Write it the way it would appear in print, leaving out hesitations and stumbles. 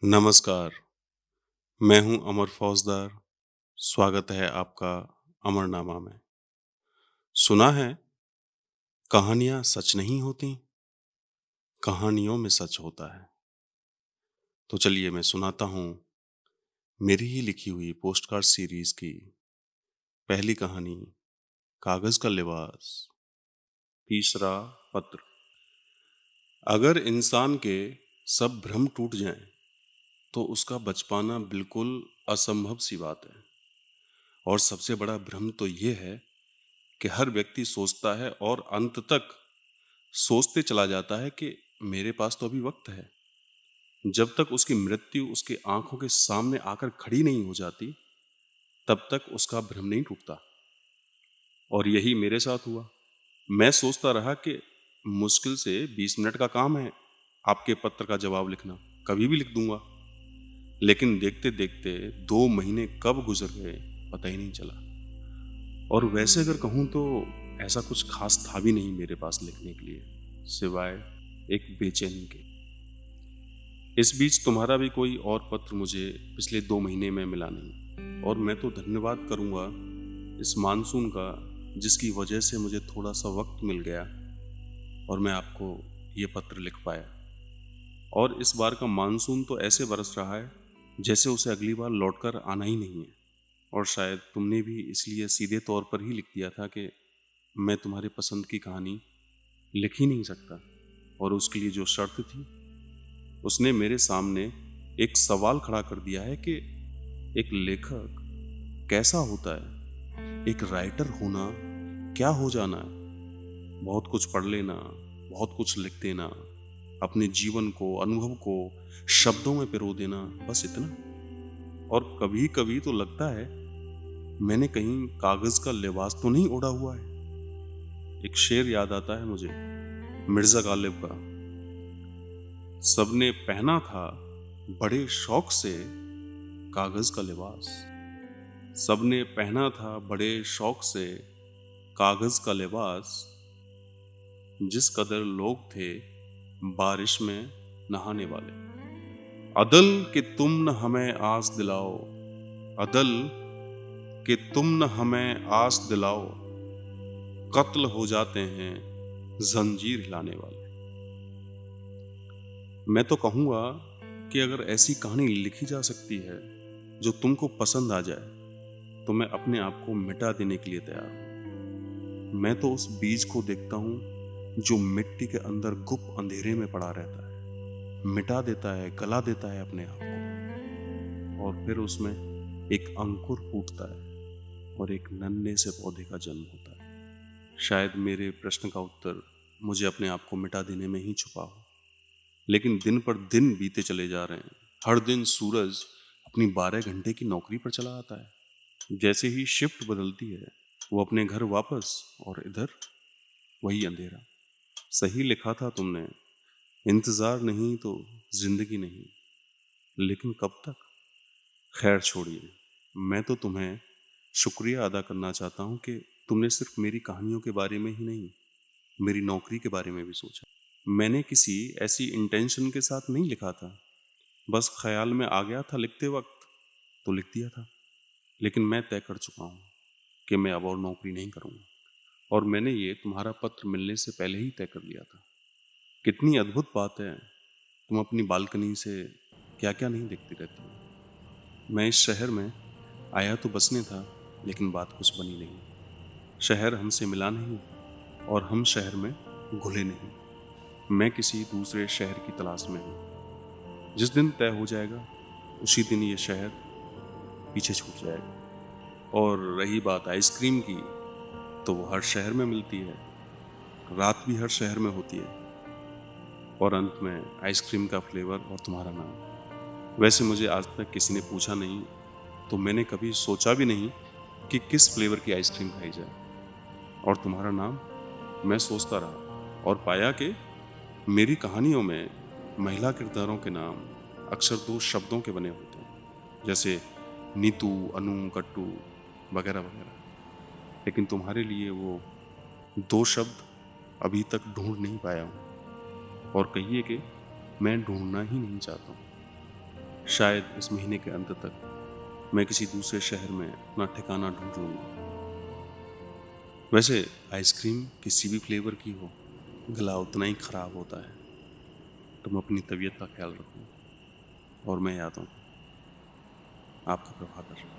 नमस्कार, मैं हूं अमर फौजदार। स्वागत है आपका अमरनामा में। सुना है, कहानियां सच नहीं होती, कहानियों में सच होता है। तो चलिए मैं सुनाता हूं मेरी ही लिखी हुई पोस्टकार्ड सीरीज की पहली कहानी, कागज का लिबास। तीसरा पत्र। अगर इंसान के सब भ्रम टूट जाएं, तो उसका बच पाना बिल्कुल असंभव सी बात है। और सबसे बड़ा भ्रम तो ये है कि हर व्यक्ति सोचता है और अंत तक सोचते चला जाता है कि मेरे पास तो अभी वक्त है। जब तक उसकी मृत्यु उसकी आंखों के सामने आकर खड़ी नहीं हो जाती, तब तक उसका भ्रम नहीं टूटता। और यही मेरे साथ हुआ। मैं सोचता रहा कि मुश्किल से 20 मिनट का काम है आपके पत्र का जवाब लिखना, कभी भी लिख दूंगा। लेकिन देखते देखते 2 महीने कब गुजर गए पता ही नहीं चला। और वैसे अगर कहूँ तो ऐसा कुछ खास था भी नहीं मेरे पास लिखने के लिए, सिवाय एक बेचैनी के। इस बीच तुम्हारा भी कोई और पत्र मुझे पिछले 2 महीने में मिला नहीं। और मैं तो धन्यवाद करूँगा इस मानसून का, जिसकी वजह से मुझे थोड़ा सा वक्त मिल गया और मैं आपको ये पत्र लिख पाया। और इस बार का मानसून तो ऐसे बरस रहा है जैसे उसे अगली बार लौटकर आना ही नहीं है। और शायद तुमने भी इसलिए सीधे तौर पर ही लिख दिया था कि मैं तुम्हारी पसंद की कहानी लिख ही नहीं सकता। और उसके लिए जो शर्त थी, उसने मेरे सामने एक सवाल खड़ा कर दिया है कि एक लेखक कैसा होता है, एक राइटर होना क्या हो जाना है। बहुत कुछ पढ़ लेना, बहुत कुछ लिख देना, अपने जीवन को, अनुभव को शब्दों में पिरो देना, बस इतना। और कभी कभी तो लगता है मैंने कहीं कागज का लिबास तो नहीं ओढ़ा हुआ है। एक शेर याद आता है मुझे, मिर्जा गालिब का। सबने पहना था बड़े शौक से कागज का लिबास। सबने पहना था बड़े शौक से कागज का लिबास। जिस कदर लोग थे बारिश में नहाने वाले। अदल कि तुम न हमें आस दिलाओ, अदल कि तुम न हमें आस दिलाओ, कत्ल हो जाते हैं जंजीर हिलाने वाले। मैं तो कहूँगा कि अगर ऐसी कहानी लिखी जा सकती है जो तुमको पसंद आ जाए, तो मैं अपने आप को मिटा देने के लिए तैयार हूँ। मैं तो उस बीज को देखता हूँ जो मिट्टी के अंदर गुप्त अंधेरे में पड़ा रहता है, मिटा देता है, गला देता है अपने आप को। और फिर उसमें एक अंकुर फूटता है और एक नन्हे से पौधे का जन्म होता है। शायद मेरे प्रश्न का उत्तर मुझे अपने आप को मिटा देने में ही छुपा हो। लेकिन दिन पर दिन बीते चले जा रहे हैं। हर दिन सूरज अपनी 12 घंटे की नौकरी पर चला आता है। जैसे ही शिफ्ट बदलती है, वो अपने घर वापस, और इधर वही अंधेरा। सही लिखा था तुमने, इंतजार नहीं तो जिंदगी नहीं। लेकिन कब तक? खैर छोड़िए। मैं तो तुम्हें शुक्रिया अदा करना चाहता हूँ कि तुमने सिर्फ मेरी कहानियों के बारे में ही नहीं, मेरी नौकरी के बारे में भी सोचा। मैंने किसी ऐसी इंटेंशन के साथ नहीं लिखा था, बस ख्याल में आ गया था लिखते वक्त, तो लिख दिया था। लेकिन मैं तय कर चुका हूँ कि मैं अब और नौकरी नहीं करूँगा। और मैंने ये तुम्हारा पत्र मिलने से पहले ही तय कर लिया था। कितनी अद्भुत बात है, तुम अपनी बालकनी से क्या क्या नहीं देखती रहती हो। मैं इस शहर में आया तो बसने था, लेकिन बात कुछ बनी नहीं। शहर हमसे मिला नहीं और हम शहर में घुले नहीं। मैं किसी दूसरे शहर की तलाश में हूँ। जिस दिन तय हो जाएगा, उसी दिन ये शहर पीछे छूट जाएगा। और रही बात आइसक्रीम की, तो वो हर शहर में मिलती है, रात भी हर शहर में होती है। और अंत में आइसक्रीम का फ्लेवर और तुम्हारा नाम। वैसे मुझे आज तक किसी ने पूछा नहीं, तो मैंने कभी सोचा भी नहीं कि किस फ्लेवर की आइसक्रीम खाई जाए। और तुम्हारा नाम मैं सोचता रहा और पाया कि मेरी कहानियों में महिला किरदारों के नाम अक्सर 2 शब्दों के बने होते हैं, जैसे नीतू, अनु, कट्टू वगैरह वगैरह। लेकिन तुम्हारे लिए वो 2 शब्द अभी तक ढूंढ नहीं पाया हूँ। और कहिए कि मैं ढूंढना ही नहीं चाहता हूँ। शायद इस महीने के अंत तक मैं किसी दूसरे शहर में अपना ठिकाना ढूंढ लूँगा। वैसे आइसक्रीम किसी भी फ्लेवर की हो, गला उतना ही खराब होता है। तुम अपनी तबीयत का ख्याल रखो और मैं याद हूँ। आपका प्रभाकर।